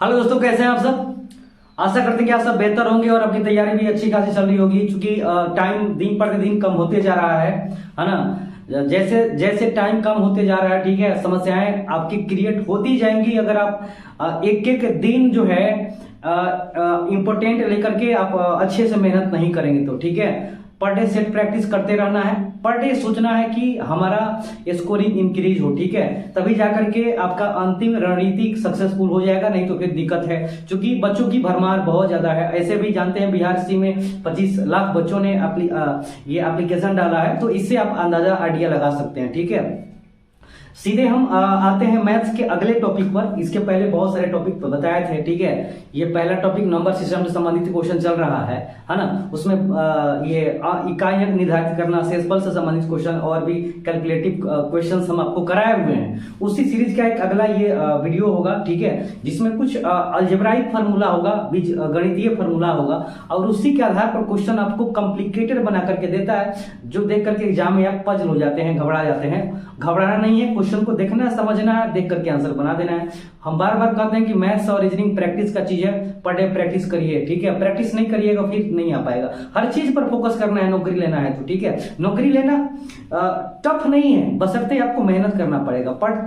Hello दोस्तों, कैसे हैं आप सब। आशा करते हैं कि आप सब बेहतर होंगे और अपनी तैयारी भी अच्छी खासी चल रही होगी, क्योंकि टाइम दिन प्रतिदिन कम होते जा रहा है ना। जैसे जैसे टाइम कम होते जा रहा है, ठीक है, समस्याएं आपकी क्रिएट होती जाएंगी अगर आप एक एक दिन जो है इम्पोर्टेंट लेकर के आप अच्छे से मेहनत नहीं करेंगे तो, ठीक है। पर डे सेट प्रैक्टिस करते रहना है, पर डे सोचना है कि हमारा स्कोरिंग इंक्रीज हो, ठीक है, तभी जाकर के आपका अंतिम रणनीति सक्सेसफुल हो जाएगा, नहीं तो फिर दिक्कत है। क्योंकि बच्चों की भरमार बहुत ज्यादा है। ऐसे भी जानते हैं बिहार सी में 25 लाख बच्चों ने ये एप्लीकेशन डाला है, तो इससे आप अंदाजा आइडिया लगा सकते हैं, ठीक है। सीधे हम आते हैं मैथ्स के अगले टॉपिक पर। इसके पहले बहुत सारे टॉपिक तो बताए थे, ठीक है। ये पहला टॉपिक नंबर सिस्टम से संबंधित क्वेश्चन चल रहा है ना। उसमें ये इकाई अंक निर्धारित करना, शेषफल से संबंधित क्वेश्चन और भी कैलकुलेटिव क्वेश्चन हम आपको कराए हुए हैं। उसी सीरीज का एक अगला ये वीडियो होगा, ठीक है, जिसमें कुछ अलजेब्राइक फार्मूला होगा, बीज गणितीय फार्मूला होगा, और उसी के आधार पर क्वेश्चन आपको कॉम्प्लिकेटेड बना करके देता है, जो देख करके एग्जाम में आप पजल हो जाते हैं, घबरा जाते हैं। घबराना नहीं है, क्वेश्चन को देखना है, समझना है, देख करके आंसर बना देना है। हम बार बार कहते हैं कि मैथ्स और रीजनिंग प्रैक्टिस का चीज है, पर डे प्रैक्टिस करिए, ठीक है। प्रैक्टिस नहीं करिएगा फिर नहीं आ पाएगा। हर चीज पर फोकस करना है, नौकरी लेना है तो, ठीक है। नौकरी लेना टफ नहीं है, बशर्ते आपको मेहनत करना पड़ेगा। पर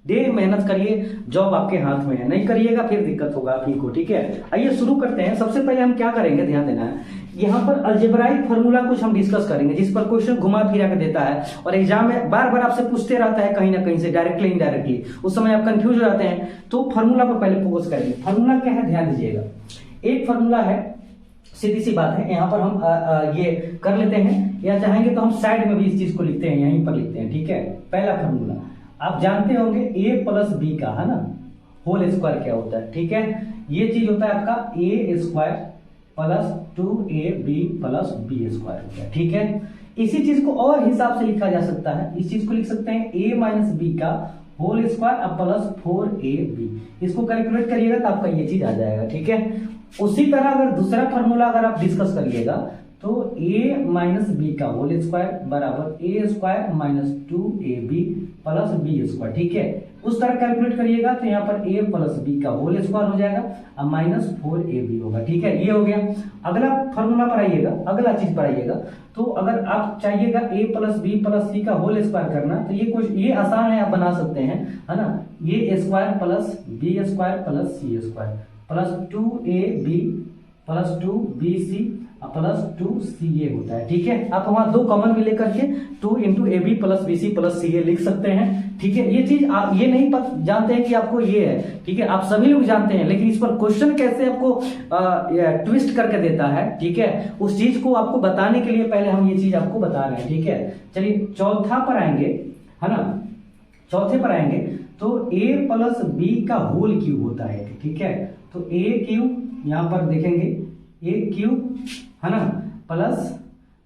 डे मेहनत करिए, जॉब आपके हाथ में है, नहीं करिएगा फिर दिक्कत होगा आप ही को, ठीक है। आइए शुरू करते हैं। सबसे पहले हम क्या करेंगे, ध्यान देना है, यहाँ पर अलजेब्राइक फार्मूला कुछ हम डिस्कस करेंगे, जिस पर क्वेश्चन घुमा फिरा के देता है और एग्जाम में बार बार आपसे पूछते रहता है कहीं ना कहीं से, डायरेक्टली इनडायरेक्टली। उस समय आप कंफ्यूज हो जाते हैं, तो फार्मूला पर पहले फोकस करेंगे। फार्मूला क्या है, ध्यान दीजिएगा। एक फार्मूला है, सीधी सी बात है, यहाँ पर हम ये कर लेते हैं, या चाहेंगे तो हम साइड में भी इस चीज को लिखते हैं, यहीं पर लिखते हैं, ठीक है। पहला फार्मूला आप जानते होंगे, ए प्लस बी का, है ना, होल स्क्वायर क्या होता है, ठीक है। ये चीज होता है आपका A square plus 2ab plus B square होता है, ठीक है। इसी चीज को और हिसाब से लिखा जा सकता है। इस चीज को लिख सकते हैं a माइनस बी का होल स्क्वायर प्लस 4ab। इसको कैलकुलेट करिएगा तो आपका ये चीज आ जाएगा, ठीक है। उसी तरह अगर दूसरा फॉर्मूला अगर आप डिस्कस करिएगा तो a माइनस बी का होल स्क्वायर बराबर A square minus 2ab plus B square, ठीक है। उस तरह कैलकुलेट करिएगा तो यहाँ पर a प्लस बी का होल स्क्वायर हो जाएगा और माइनस 4ab होगा, ठीक है। ये हो गया। अगला फॉर्मूला पर आइएगा, अगला चीज पर आइएगा, तो अगर आप चाहिएगा a प्लस बी प्लस सी का होल स्क्वायर करना, तो ये आसान है, आप बना सकते हैं, है ना। ये square plus B square plus C square plus 2ab plus 2bc plus 2ca होता है, ठीक है। आप वहां दो कॉमन भी लेकर के 2 into A B plus B C plus C A लिख सकते हैं, ठीक है। ये चीज आप ये नहीं जानते हैं कि आपको ये है, ठीक है, आप सभी लोग जानते हैं, लेकिन इस पर क्वेश्चन कैसे आपको ट्विस्ट करके देता है, ठीक है, उस चीज को आपको बताने के लिए पहले हम ये चीज आपको बता रहे हैं, ठीक है। चलिए चौथा पर आएंगे, है ना। चौथे पर आएंगे तो a प्लस बी का होल क्यूब होता है, ठीक है। तो a क्यूब यहाँ पर देखेंगे, a क्यूब, है ना, प्लस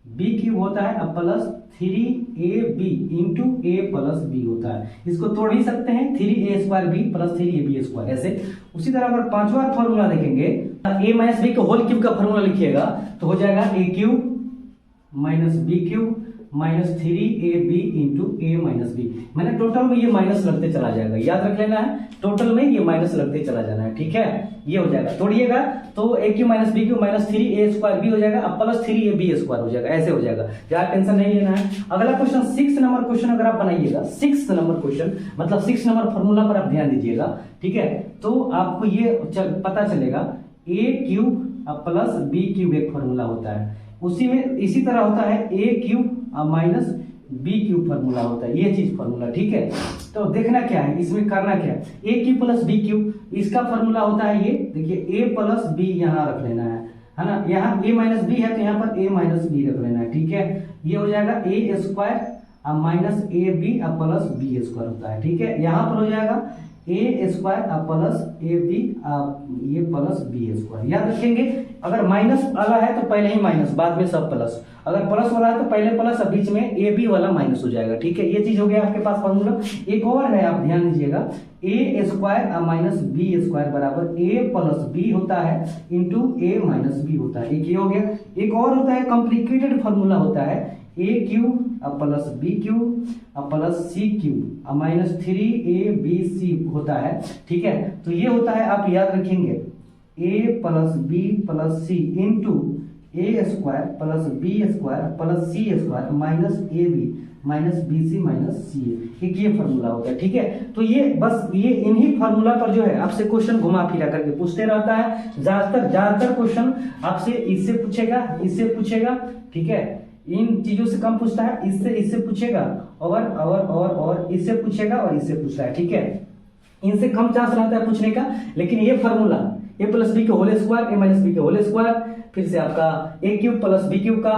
b क्यूब होता है अब plus 3ab into a plus b होता है। इसको तोड़ ही सकते हैं, 3a square b plus 3ab square, ऐसे। उसी तरह अगर पांचवा फॉर्मूला देखेंगे, a माइनस बी के होल क्यूब का फॉर्मूला लिखिएगा तो हो जाएगा a cube minus b cube minus 3ab into a minus b. मैंने टोटल में ये माइनस लगते चला जाएगा, याद रख लेना है, टोटल में ये माइनस लगते चला जाना है, ठीक है। ये हो जाएगा, तोड़िएगा तो a cube minus b cube minus 3a square b हो जाएगा, अब प्लस 3ab स्क्वायर हो जाएगा, ऐसे हो जाएगा, ज्यादा टेंशन नहीं लेना है। अगला क्वेश्चन 6 नंबर क्वेश्चन अगर आप बनाइएगा, 6 नंबर क्वेश्चन मतलब 6 नंबर फॉर्मूला पर आप ध्यान दीजिएगा, ठीक है। तो आपको ये पता चलेगा a cube plus b cube एक फॉर्मूला होता है, उसी में इसी तरह होता है a cube minus B cube formula होता है, ये चीज फॉर्मूला, ठीक है। तो देखना क्या है, इसमें करना क्या है, a cube plus b cube, इसका फॉर्मूला होता है ये, देखिए a प्लस बी यहाँ रख लेना है ना। यहाँ a माइनस बी है तो यहाँ पर a माइनस बी रख लेना है, ठीक है। ये हो जाएगा a square minus A B plus B square होता है, ठीक है। यहाँ पर हो जाएगा a square plus A b ये प्लस बी स्क्वायर। याद रखेंगे, अगर माइनस वाला है तो पहले ही माइनस, बाद में सब प्लस, अगर प्लस वाला है तो पहले प्लस और बीच में ए बी वाला माइनस हो जाएगा, ठीक है। ये चीज हो गया आपके पास फॉर्मूला। एक और है, आप ध्यान दीजिएगा, ए स्क्वायर माइनस बी स्क्वायर बराबर ए प्लस बी होता है इंटू ए माइनस बी होता है, एक ये हो गया। एक और होता है, कॉम्प्लिकेटेड फॉर्मूला होता है, ए क्यूब अब प्लस बी क्यू अब प्लस सी क्यू अब माइनस 3ab होता है, ठीक है। तो ये होता है, आप याद रखेंगे, a plus B plus C into A square plus B square plus C square minus A B minus B C minus C A, एक ये फार्मूला होता है, ठीक है। तो ये बस ये इन्हीं फार्मूला पर जो है आपसे क्वेश्चन घुमा फिरा करके पूछते रहता है। ज्यादातर क्वेश्चन आपसे इससे पूछेगा, ठीक है। इन चीजों से कम पूछता है, इससे पूछेगा और इससे पूछेगा और इससे पूछता है, ठीक है। इनसे कम चांस रहता है पूछने का, लेकिन ये फार्मूला ए प्लस बी के होल स्क्वायर ए माइनस बी के होल स्क्वायर, फिर से आपका ए क्यूब प्लस बी क्यूब का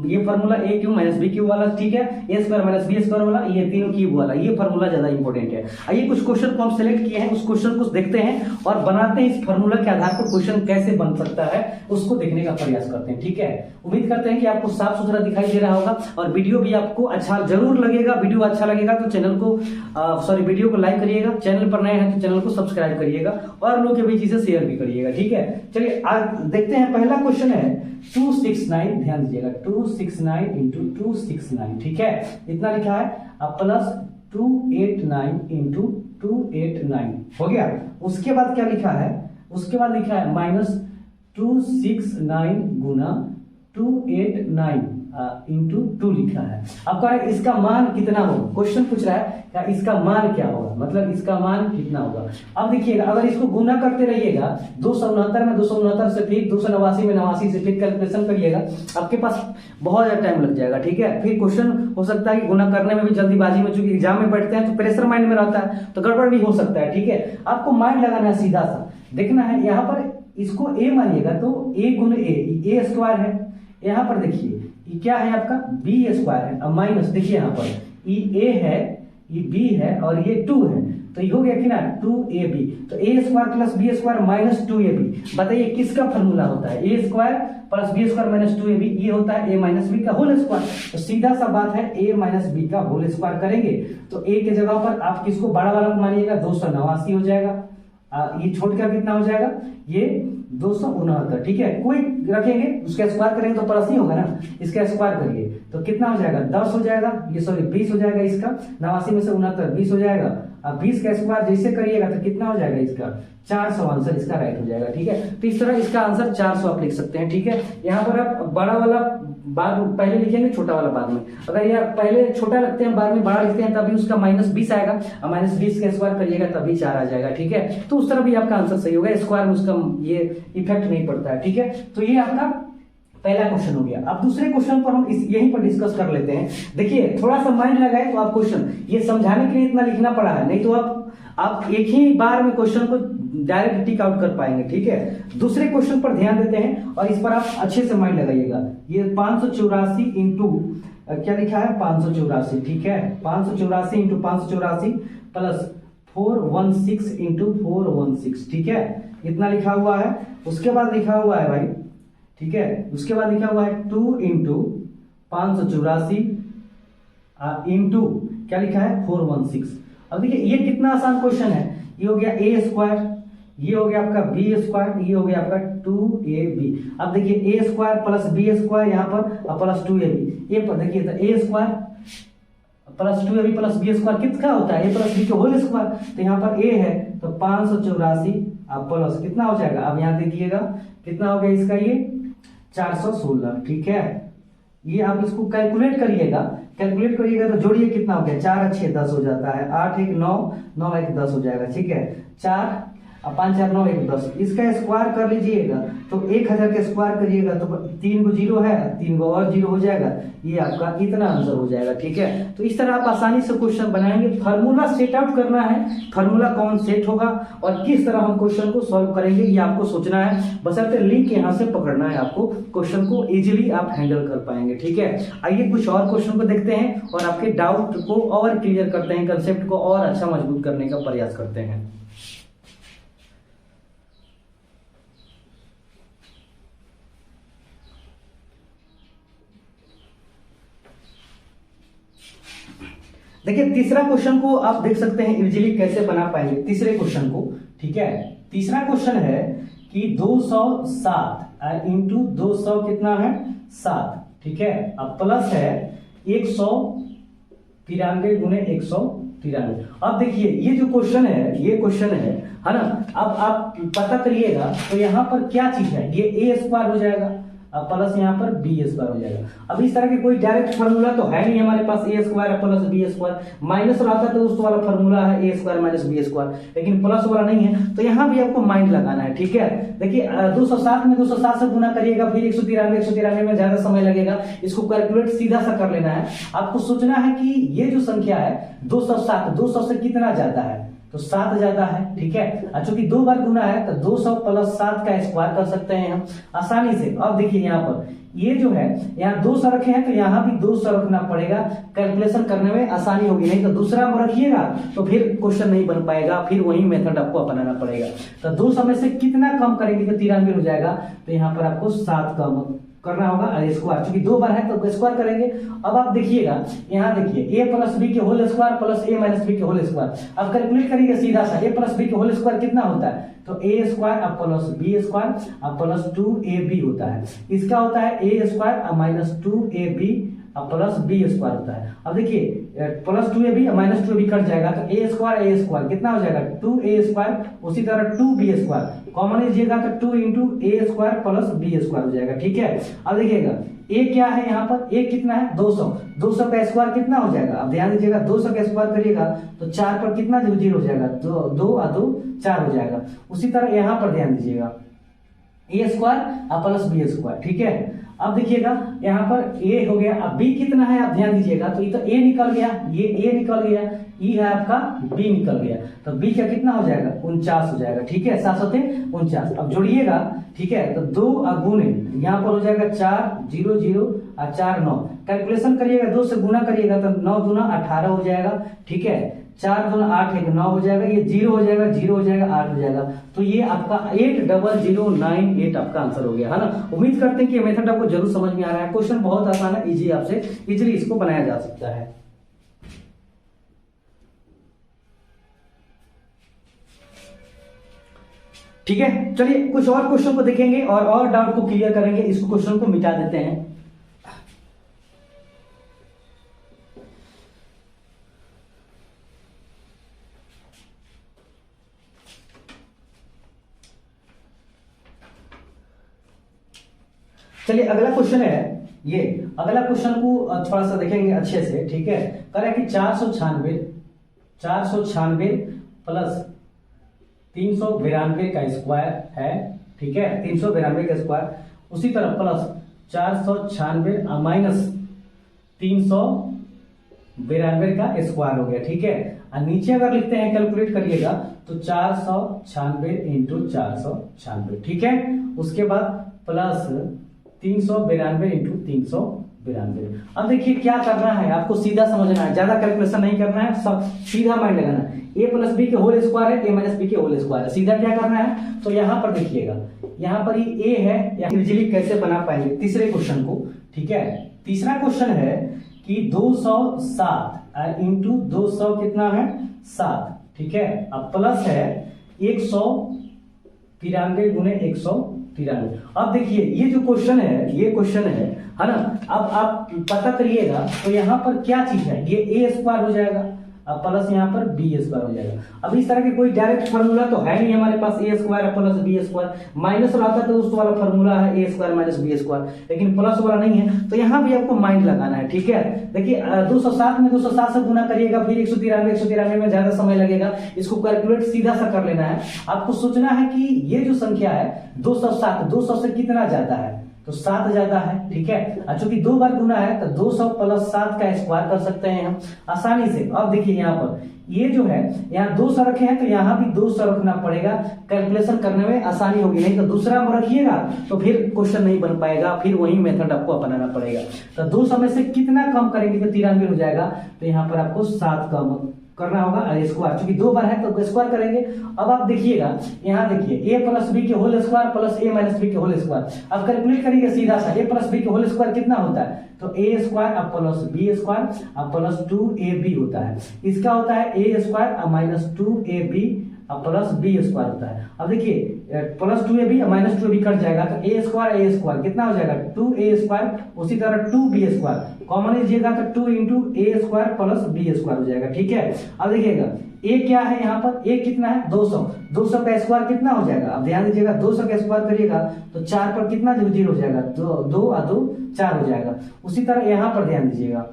ये फार्मूला ए क्यूब माइनस बी क्यूब वाला, ठीक है। A square minus B square वाला, ये तीनों क्यूब वाला, ये फार्मूला ज्यादा इंपॉर्टेंट है। आइए कुछ क्वेश्चन को हम सेलेक्ट किए हैं, उस क्वेश्चन को देखते हैं और बनाते हैं। इस फार्मूला के आधार पर क्वेश्चन कैसे बन सकता है उसको देखने का प्रयास करते हैं, ठीक है। उम्मीद करते हैं कि आपको साफ सुथरा दिखाई दे रहा होगा और वीडियो भी आपको अच्छा जरूर लगेगा। वीडियो अच्छा लगेगा तो चैनल को वीडियो को लाइक करिएगा, चैनल पर नए हैं तो चैनल को सब्सक्राइब करिएगा और लोगों के बीच इसे शेयर भी करिएगा, ठीक है। चलिए आज देखते हैं। पहला क्वेश्चन है 269, ध्यान दीजिएगा, 269 इंटू 269, ठीक है। इतना लिखा है अब प्लस 289 इंटू 289 हो गया। उसके बाद क्या लिखा है, उसके बाद लिखा है माइनस 269 गुना 289 इंटू 2 लिखा है। अब कह रहा है इसका मान कितना होगा, क्वेश्चन पूछ रहा है क्या इसका मान क्या होगा, मतलब इसका मान कितना होगा। अब देखिएगा, अगर इसको गुना करते रहिएगा 269 में 269 से फिर 289 में 89 से फिर कैलकुलेशन करिएगा, आपके पास बहुत ज्यादा टाइम लग जाएगा, ठीक है। फिर क्वेश्चन हो सकता है कि गुना करने में भी जल्दीबाजी में, चूंकि एग्जाम में बैठते हैं तो प्रेशर माइंड में रहता है तो गड़बड़ भी हो सकता है, ठीक है। आपको माइंड लगाना है, सीधा सा देखना है। यहाँ पर इसको ए मानिएगा तो ए गुना ए स्क्वायर है, यहाँ पर देखिए ये क्या है आपका बी स्क्वायर है। अब माइनस देखिए यहाँ पर ये ए है, ये बी है और ये 2 है, तो ये हो गया कि ना 2ab, तो A square plus B square minus 2ab। बताइए किसका फॉर्मूला होता है, A square plus B square minus 2ab, ये होता है ए माइनस बी का होल स्क्वायर। तो सीधा सा बात है, ए माइनस बी का होल स्क्वायर करेंगे तो ए के जगह पर आप किसको बड़ा वाला मानिएगा, 289 हो जाएगा। ये छोट का कितना हो जाएगा, ये 269, ठीक है। कोई रखेंगे उसका स्क्वायर करेंगे तो प्लस ही होगा ना, इसका स्क्वायर करिए तो कितना हो जाएगा 10 हो जाएगा, ये सॉरी 20 हो जाएगा, इसका 89 में से 69 20 हो जाएगा। अब 20 का स्क्वायर जैसे करिएगा तो कितना हो जाएगा इसका 400, आंसर इसका राइट हो जाएगा, ठीक है। तो इस तरह इसका आंसर 400 आप लिख सकते हैं, ठीक है। यहाँ पर आप बड़ा वाला बाद पहले लिखेंगे, छोटा वाला बाद में। अगर यह पहले छोटा रखते हैं बाद में बड़ा लिखते हैं तभी उसका माइनस 20 आएगा और माइनस 20 का स्क्वायर करिएगा तभी 4 आ जाएगा, ठीक है। तो उस तरह भी आपका आंसर सही होगा, स्क्वायर में उसका ये इफेक्ट नहीं पड़ता है, ठीक है। तो ये आपका पहला क्वेश्चन हो गया। अब दूसरे क्वेश्चन पर हम यहीं पर डिस्कस कर लेते हैं। देखिए थोड़ा सा माइंड लगाए तो आप क्वेश्चन ये समझाने के लिए इतना लिखना पड़ा है, नहीं तो आप एक ही बार में क्वेश्चन को डायरेक्ट टिक आउट कर पाएंगे, ठीक है। दूसरे क्वेश्चन पर ध्यान देते हैं और इस पर आप अच्छे से माइंड लगाइएगा। ये 584 इंटू क्या लिखा है 584, ठीक है। 584 इंटू 584 प्लस 416 इंटू 416, ठीक है। इतना लिखा हुआ है। उसके बाद लिखा हुआ है भाई, ठीक है, उसके बाद लिखा हुआ है 2 इंटू 584 इंटू क्या लिखा है 416। अब देखिए ये कितना आसान क्वेश्चन है, ये हो गया ए स्क्वायर, ये हो गया आपका बी स्क्वायर, ये हो गया आपका 2ab। अब देखिए A square plus B square यहाँ पर प्लस 2ab, ये पर देखिए तो A square plus 2ab plus B square कितना होता है, ए प्लस बी के होल स्क्वायर। तो यहाँ पर ए है तो 584 प्लस कितना हो जाएगा, अब यहाँ देखिएगा कितना हो गया इसका, ये 416, ठीक है। ये आप इसको कैलकुलेट करिएगा तो जोड़िए कितना हो गया, 4 अच्छे 10 हो जाता है, 8 1 9 9 1 10 हो जाएगा, ठीक है। 4 5 4 9 1 10, इसका स्क्वायर कर लीजिएगा तो 1000 का स्क्वायर करिएगा तो 3 को 0 है, 3 को और 0 हो जाएगा, ये आपका इतना आंसर हो जाएगा, ठीक है। तो इस तरह आप आसानी से क्वेश्चन बनाएंगे। फार्मूला सेट आउट करना है, फार्मूला कौन सेट होगा और किस तरह हम क्वेश्चन को सॉल्व करेंगे ये आपको सोचना है। बशर्ते लिंक यहाँ से पकड़ना है आपको, क्वेश्चन को इजीली आप हैंडल कर पाएंगे, ठीक है। आइए कुछ और क्वेश्चन को देखते हैं और आपके डाउट को और क्लियर करते हैं, कंसेप्ट को और अच्छा मजबूत करने का प्रयास करते हैं। देखिए तीसरा क्वेश्चन को आप देख सकते हैं इजीली कैसे बना पाएंगे तीसरे क्वेश्चन को, ठीक है। तीसरा क्वेश्चन है कि 207 इंटू 200 कितना है 7, ठीक है। अब प्लस है 193 गुने 193। अब देखिए ये जो क्वेश्चन है, ये क्वेश्चन है ना। अब आप पता करिएगा तो यहाँ पर क्या चीज है, ये ए स्क्वायर हो जाएगा प्लस यहाँ पर बी स्क्वायर हो जाएगा। अब इस तरह के कोई डायरेक्ट फार्मूला तो है नहीं हमारे पास, A square plus B square. Minus रहता तो उस वाला फार्मूला है A square minus B square, लेकिन प्लस वाला नहीं है, तो यहाँ भी आपको माइंड लगाना है। ठीक है, देखिए 207 में 207 से गुना करिएगा, फिर 193 में ज्यादा समय लगेगा, इसको कैलकुलेट सीधा सा कर लेना है। आपको सोचना है कि ये जो संख्या है 207, 200 से कितना ज्यादा है, तो 7 ज्यादा है। ठीक है, चूंकि 2 बार गुना है तो 200 प्लस 7 का स्क्वायर कर सकते हैं हम आसानी से। अब देखिए यहाँ पर ये जो है यहाँ 200 रखे हैं तो यहाँ भी 200 रखना पड़ेगा, कैलकुलेशन करने में आसानी होगी। नहीं तो दूसरा में रखिएगा तो फिर क्वेश्चन नहीं बन पाएगा, फिर वही मेथड आपको अपनाना पड़ेगा। तो 200 में से कितना कम करेंगे तो 93 हो जाएगा, तो यहाँ पर आपको 7 कम करना होगा स्क्वायर, क्योंकि 2 बार है तो स्क्वायर करेंगे। अब आप देखिएगा यहाँ देखिए a प्लस बी के whole square plus a minus b के होल स्क्वायर। अब कैलकुलेट करिए सीधा सा, a प्लस बी के होल स्क्वायर कितना होता है, तो a स्क्वायर अब प्लस बी स्क्वायर अब प्लस 2ab होता है। इसका होता है a स्क्वायर अब माइनस 2ab अब प्लस बी स्क्वायर होता है। अब देखिए plus 2ab minus 2ab cut जाएगा तो a स्क्वायर कितना हो जाएगा 2a स्क्वायर, उसी तरह 2b स्क्वायर कॉमन लीजिएगा तो 2 into a square plus b square हो जाएगा। ठीक है, अब देखिएगा a क्या है यहाँ पर, a कितना है 200, 200 का स्क्वायर कितना हो जाएगा, अब ध्यान दीजिएगा 200 का स्क्वायर करिएगा तो 4 पर कितना जीरो हो जाएगा, 2 और 2 4 हो जाएगा। उसी तरह यहाँ पर ध्यान दीजिएगा a स्क्वायर और प्लस बी स्क्वायर। ठीक है, अब देखिएगा यहाँ पर a हो गया, अब b कितना है आप ध्यान दीजिएगा, तो ये तो a निकल गया, ये a निकल गया, e है आपका b निकल गया, तो b का कितना हो जाएगा 49 हो जाएगा। ठीक है, 749। अब जोड़िएगा, ठीक है, तो 2 गुने यहाँ पर हो जाएगा 4 0 0 और 4 9, कैलकुलेशन करिएगा 2 से गुना करिएगा तो 9 दूना 18 हो जाएगा। ठीक है, 4 दूना 8 1 9 हो जाएगा, ये 0 हो जाएगा 0 हो जाएगा 8 हो जाएगा, तो ये आपका 80098 आपका आंसर हो गया है ना। उम्मीद करते हैं कि ये मेथड आपको जरूर समझ में आ रहा है। क्वेश्चन बहुत आसान है, इजी, आपसे इजीली इसको बनाया जा सकता है। ठीक है, चलिए कुछ और क्वेश्चन को देखेंगे और डाउट को क्लियर करेंगे। इस क्वेश्चन को मिटा देते हैं। चलिए अगला क्वेश्चन है ये, अगला क्वेश्चन को थोड़ा सा देखेंगे अच्छे से। ठीक है, कह रहा है कि 496 प्लस 392 का स्क्वायर है। ठीक है, 392 का स्क्वायर, उसी तरह प्लस 496 माइनस 392 का स्क्वायर हो गया। ठीक है, और नीचे अगर लिखते हैं कैलकुलेट करिएगा तो 496 इंटू 496। ठीक है, उसके बाद प्लस 392 इंटू 392। अब देखिए क्या करना है, आपको सीधा समझना है, ज्यादा कैलकुलेशन नहीं करना है, सब सीधा माइंड लगाना है। a प्लस बी के होल स्क्वायर है, a माइनस बी के होल स्क्वायर है, सीधा क्या करना है, तो यहाँ पर देखिएगा, यहाँ पर ये a है, इजीली कैसे बना पाएंगे तीसरे क्वेश्चन को। ठीक है, तीसरा क्वेश्चन है कि 207 इंटू 200 कितना है 7। ठीक है, अब प्लस है 193 गुने 193। अब देखिए ये जो क्वेश्चन है, ये क्वेश्चन है ना। अब आप पता करिएगा तो यहाँ पर क्या चीज है, ये a स्क्वायर हो जाएगा प्लस यहाँ पर बी स्क्वायर हो जाएगा। अब इस तरह के कोई डायरेक्ट फार्मूला तो है नहीं हमारे पास, a square plus B square. Minus रहता तो उस वाला फार्मूला है a square minus B square, लेकिन प्लस वाला नहीं है, तो यहाँ भी आपको माइंड लगाना है। ठीक है, देखिए 207 में 207 से गुना करिएगा, फिर 193 में ज्यादा समय लगेगा, इसको कैलकुलेट सीधा सा कर लेना है। आपको सोचना है कि ये जो संख्या है 207, 200 से कितना ज्यादा है, तो 7 ज्यादा है। ठीक है, चूंकि 2 बार गुना है तो 200 प्लस 7 का स्क्वायर कर सकते हैं हम आसानी से। अब देखिए यहाँ पर ये जो है यहाँ 200 रखे हैं तो यहाँ भी 200 रखना पड़ेगा, कैलकुलेशन करने में आसानी होगी। नहीं तो दूसरा में रखिएगा तो फिर क्वेश्चन नहीं बन पाएगा, फिर वही मेथड आपको अपनाना पड़ेगा। तो 200 में से कितना कम करेंगे तो 93 हो जाएगा, तो यहाँ पर आपको 7 कम करना होगा स्क्वायर, क्योंकि 2 बार है तो स्क्वायर करेंगे। अब आप देखिएगा यहाँ देखिए a प्लस बी के whole square plus a minus b के होल स्क्वायर। अब कैलकुलेट करिएगा सीधा सा, a प्लस बी के होल स्क्वायर कितना होता है, तो a स्क्वायर अब प्लस बी स्क्वायर अब प्लस 2ab होता है। इसका होता है a स्क्वायर अब माइनस 2ab अब प्लस बी स्क्वायर होता है। अब देखिए plus 2ab minus 2ab cut जाएगा तो ए स्क्वायर कितना हो जाएगा 2a स्क्वायर, उसी तरह 2b स्क्वायर कॉमन लीजिएगा तो 2 इंटू ए स्क्वायर प्लस बी स्क्वायर हो जाएगा। ठीक है, अब देखिएगा ए क्या है यहाँ पर, ए कितना है 200, 200 का स्क्वायर कितना हो जाएगा, अब ध्यान दीजिएगा 200 का स्क्वायर करिएगा तो 4 पर कितना जीरो हो जाएगा, 2 और 2 4 हो जाएगा। उसी तरह यहाँ पर ध्यान दीजिएगा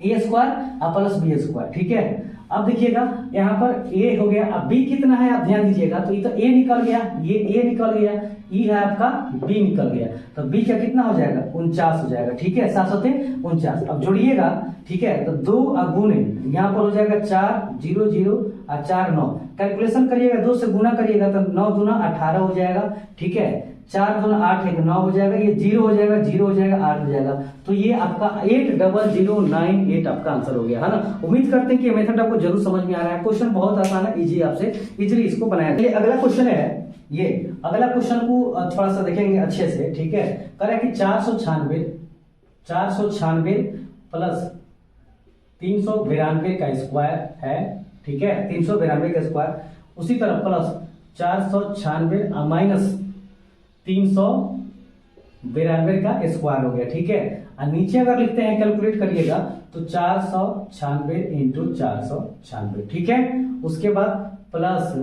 ए स्क्वायर और प्लस बी स्क्वायर। ठीक है, अब देखिएगा यहाँ पर ए हो गया, अब बी कितना है आप ध्यान दीजिएगा तो ये तो ए निकल गया, ये ए निकल गया, ये है आपका बी निकल गया, तो बी का कितना हो जाएगा 49 हो जाएगा। ठीक है, 749। अब जोड़िएगा, ठीक है, तो 2 और गुणे यहाँ पर हो जाएगा 4 0 0 और 4 9, कैलकुलेशन करिएगा 2 से गुना करिएगा तो 9 दूना 18 हो जाएगा। ठीक है, 4 दूना 8 1 9 हो जाएगा, ये 0 हो जाएगा 0 हो जाएगा 8 हो जाएगा, तो ये आपका 80098 आपका आंसर हो गया है ना। उम्मीद करते हैं कि ये मेथड आपको जरूर समझ में आ रहा है। क्वेश्चन बहुत आसान है, इजी, आपसे इजीली इसको बनाया। चलिए अगला क्वेश्चन है, ये अगला क्वेश्चन को थोड़ा सा देखेंगे अच्छे से। ठीक है, कह रहा है कि 496 प्लस 392 का स्क्वायर है। ठीक है, 392 का स्क्वायर, उसी तरह प्लस 496 माइनस 392 का स्क्वायर हो गया। ठीक है, और नीचे अगर लिखते हैं कैलकुलेट करिएगा तो 496 इंटू 496। ठीक है, उसके बाद प्लस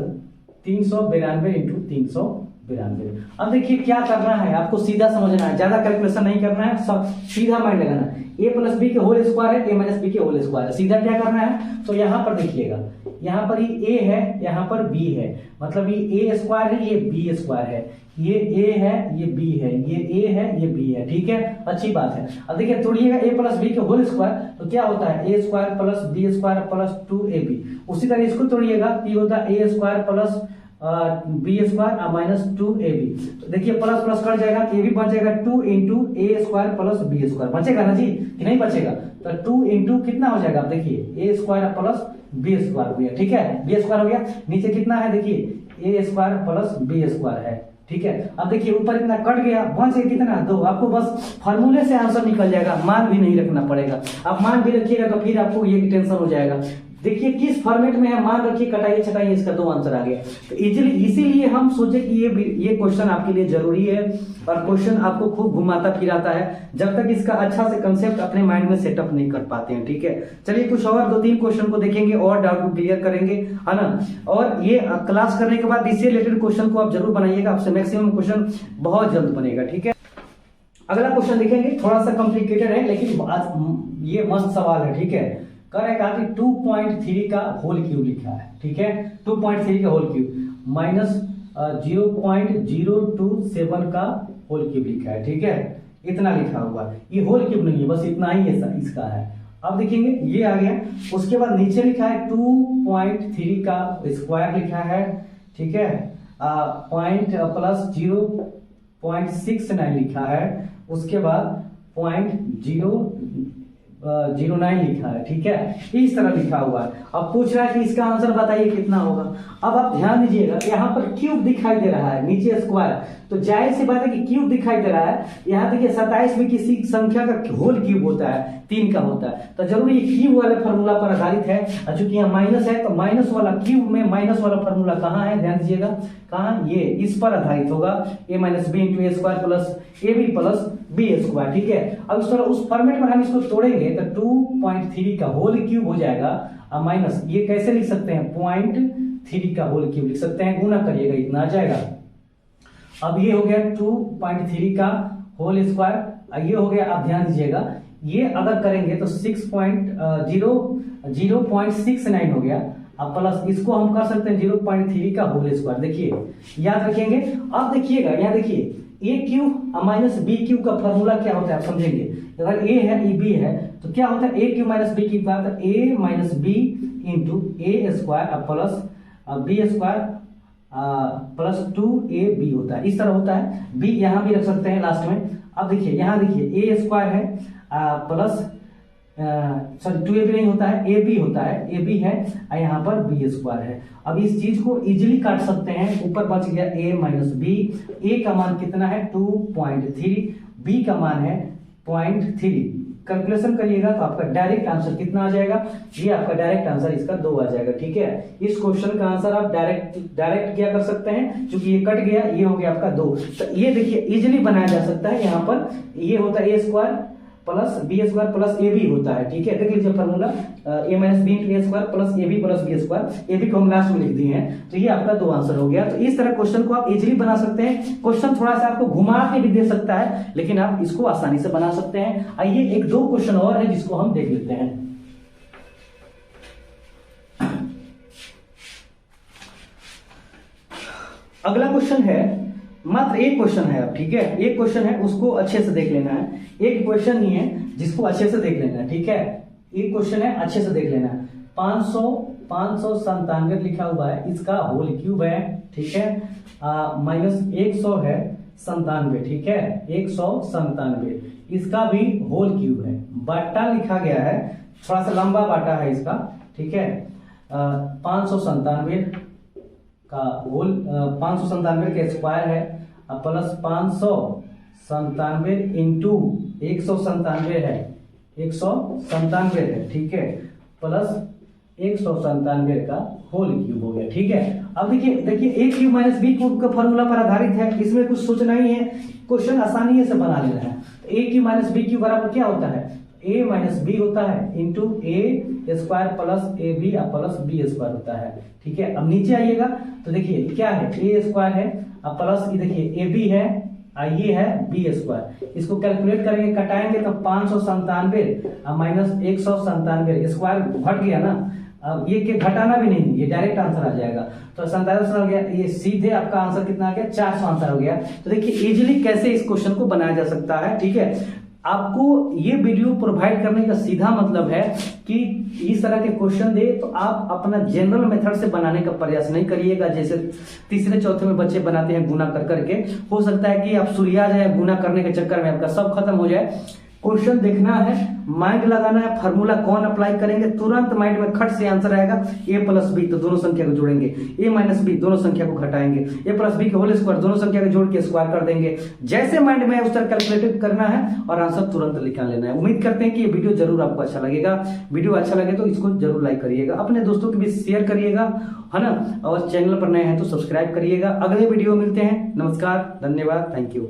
392 इंटू 392। अब देखिए क्या करना है, आपको सीधा समझना है, ज्यादा कैलकुलेशन नहीं करना है, सब सीधा माइंड लगाना है। ए प्लस बी के होल स्क्वायर है, ए माइनस बी के होल स्क्वायर है, सीधा क्या करना है, तो यहाँ पर देखिएगा, यहाँ पर ये ए है, यहाँ पर बी है, मतलब ये ए स्क्वायर है, ये बी स्क्वायर है, ये ए है, ये बी है, ये ए है, ये बी है। ठीक है, अच्छी बात है। अब देखिए तोड़िएगा ए प्लस बी के होल स्क्वायर तो क्या होता है A square plus B square plus 2ab। उसी तरह इसको तोड़िएगा तो ये होता है A square plus B square minus 2ab। तो देखिए प्लस प्लस कट जाएगा, ये भी बच जाएगा 2 इंटू ए स्क्वायर प्लस बी स्क्वायर, बचेगा ना जी कि नहीं बचेगा, तो 2 इंटू कितना हो जाएगा, देखिए A square plus B square हो गया। ठीक है, बी स्क्वायर हो गया, नीचे कितना है देखिए A square plus B square है। ठीक है, अब देखिए ऊपर इतना कट गया, बच गया कितना 2, आपको बस फार्मूले से आंसर निकल जाएगा, मान भी नहीं रखना पड़ेगा। आप मान भी रखिएगा तो फिर आपको ये टेंशन हो जाएगा। देखिए किस फॉर्मेट में है, मान रखिए कटाइए छटाइए, इसका 2 आंसर आ गया। तो इसीलिए हम सोचे कि ये क्वेश्चन आपके लिए जरूरी है, और क्वेश्चन आपको खूब घुमाता फिराता है जब तक इसका अच्छा से कंसेप्ट अपने माइंड में सेटअप नहीं कर पाते हैं। ठीक है, चलिए कुछ और 2-3 क्वेश्चन को देखेंगे और डाउट को क्लियर करेंगे, है ना। और ये क्लास करने के बाद इससे रिलेटेड क्वेश्चन को आप जरूर बनाइएगा, आपसे मैक्सिमम क्वेश्चन बहुत जल्द बनेगा। ठीक है, अगला क्वेश्चन देखेंगे, थोड़ा सा कॉम्प्लिकेटेड है लेकिन आज ये मस्त सवाल है। ठीक है, करेगा कि 2.3 का होल क्यूब लिखा है। ठीक है, 2.3 का होल क्यूब माइनस 0.027 का होल क्यूब लिखा है। ठीक है, इतना लिखा हुआ है, ये होल क्यूब नहीं है, बस इतना ही इसका है। अब देखेंगे ये आ गया, उसके बाद नीचे लिखा है 2.3 का स्क्वायर लिखा है। ठीक है, पॉइंट प्लस 0.69 लिखा है, उसके बाद 0.009 लिखा है। ठीक है, इस तरह लिखा हुआ है। अब पूछ रहा है कि इसका आंसर बताइए कितना होगा। अब आप ध्यान दीजिएगा, यहाँ पर क्यूब दिखाई दे रहा है, नीचे स्क्वायर, तो जाहिर सी बात है कि क्यूब दिखाई दे रहा है। यहाँ देखिए 27 में किसी संख्या का होल क्यूब होता है, 3 का होता है, तो जरूर ये क्यूब वाले फॉर्मूला पर आधारित है। और चूंकि यहाँ माइनस है तो माइनस वाला क्यूब में माइनस वाला फॉर्मूला कहाँ है, ध्यान दीजिएगा, कहाँ, ये इस पर आधारित होगा, A minus B into A square plus A B plus B square. ठीक है, अब इस तरह उस फॉर्मेट में हम इसको तोड़ेंगे तो 2.3 का होल क्यूब हो जाएगा, माइनस ये कैसे लिख सकते हैं, 0.3 का होल क्यूब लिख सकते हैं, गुना करिएगा इतना आ जाएगा। अब ये हो गया 2.3 का होल स्क्वायर, ये हो गया, आप ध्यान दीजिएगा, ये अगर करेंगे तो 0.69 हो गया। अब प्लस इसको हम कर सकते हैं 0.3 का होल स्क्वायर। देखिए याद रखेंगे, अब देखिएगा यहाँ देखिए ए क्यूब माइनस बी क्यूब का फॉर्मूला क्या होता है आप समझेंगे। अगर ए है ए बी है तो क्या होता है A cube minus B cube का, A minus B into A square plus B square plus 2ab होता है, इस तरह होता है। बी यहाँ भी रख सकते हैं लास्ट में। अब देखिए यहाँ देखिए ए स्क्वायर है प्लस सॉरी 2ab नहीं होता है, ए बी होता है, ए बी है और यहाँ पर बी स्क्वायर है। अब इस चीज को इजीली काट सकते हैं, ऊपर बच गया ए माइनस बी, ए का मान कितना है 2.3, बी का मान है 0.3, कैलकुलेशन करिएगा तो आपका डायरेक्ट आंसर कितना आ जाएगा, ये आपका डायरेक्ट आंसर इसका 2 आ जाएगा। ठीक है, इस क्वेश्चन का आंसर आप डायरेक्ट क्या कर सकते हैं, क्योंकि ये कट गया, ये हो गया आपका 2। तो ये देखिए इजिली बनाया जा सकता है। यहाँ पर ये होता है A square plus B square plus A B होता है। ठीक है, देख लीजिए formula A minus B into A square plus A B plus B square, A B को हम लास्ट में लिख दिए हैं। तो ये आपका 2 आंसर हो गया। तो इस तरह क्वेश्चन को आप इजीली बना सकते हैं। क्वेश्चन थोड़ा सा आपको घुमा के भी दे सकता है, लेकिन आप इसको आसानी से बना सकते हैं। आइए एक 2 क्वेश्चन और है जिसको हम देख लेते हैं। अगला क्वेश्चन है, मात्र एक क्वेश्चन है अब। ठीक है, एक क्वेश्चन है, उसको अच्छे से देख लेना है। एक क्वेश्चन नहीं है, जिसको अच्छे से देख लेना है। ठीक है, एक क्वेश्चन है, अच्छे से देख लेना है। 597 लिखा हुआ है, इसका होल क्यूब है। ठीक है, माइनस 100 है 97। ठीक है, 197 इसका भी होल क्यूब है। बाटा लिखा गया है, थोड़ा सा लंबा बाटा है इसका। ठीक है, 597 का होल 597 का स्क्वायर है प्लस 597 इंटू 197 है, 197 है। ठीक है, प्लस 197 का होल क्यूब हो गया। ठीक है, अब देखिए ए क्यूब माइनस बी क्यूब का फॉर्मूला पर आधारित है, इसमें कुछ सोचना ही है, क्वेश्चन आसानी से बना लेना है। तो a cube minus B cube बराबर क्या होता है, ए माइनस बी होता है into A square plus A B plus B square होता है। ठीक है, अब नीचे आइएगा तो देखिए क्या है, ए स्क्वायर है प्लस ये देखिए ए बी है, ये है बी स्क्वायर। इसको कैलकुलेट करेंगे, कटाएंगे तो 597 माइनस 197 स्क्वायर घट गया ना। अब ये के घटाना भी नहीं, ये डायरेक्ट आंसर आ जाएगा। तो 97 हो गया, ये सीधे आपका आंसर कितना आ गया, 400 आंसर हो गया। तो देखिए इजीली कैसे इस क्वेश्चन को बनाया जा सकता है। ठीक है, आपको ये वीडियो प्रोवाइड करने का सीधा मतलब है कि इस तरह के क्वेश्चन दे तो आप अपना जनरल मेथड से बनाने का प्रयास नहीं करिएगा। जैसे तीसरे चौथे में बच्चे बनाते हैं गुना कर करके, हो सकता है कि आप सुलिया जाए गुना करने के चक्कर में आपका सब खत्म हो जाए। क्वेश्चन देखना है, माइंड लगाना है, फार्मूला कौन अप्लाई करेंगे, तुरंत माइंड में खट से आंसर आएगा। ए प्लस बी तो दोनों संख्या को जोड़ेंगे, ए माइनस बी दोनों संख्या को घटाएंगे, ए प्लस बी के होल स्क्वायर दोनों संख्या को जोड़ के स्क्वायर कर देंगे। जैसे माइंड में उस तरह कैलकुलेट करना है और आंसर तुरंत लिखा लेना है। उम्मीद करते हैं कि ये वीडियो जरूर आपको अच्छा लगेगा। वीडियो अच्छा लगे तो इसको जरूर लाइक करिएगा, अपने दोस्तों के बीच शेयर करिएगा, है ना। और चैनल पर नए हैं तो सब्सक्राइब करिएगा। अगले वीडियो मिलते हैं। नमस्कार, धन्यवाद, थैंक यू।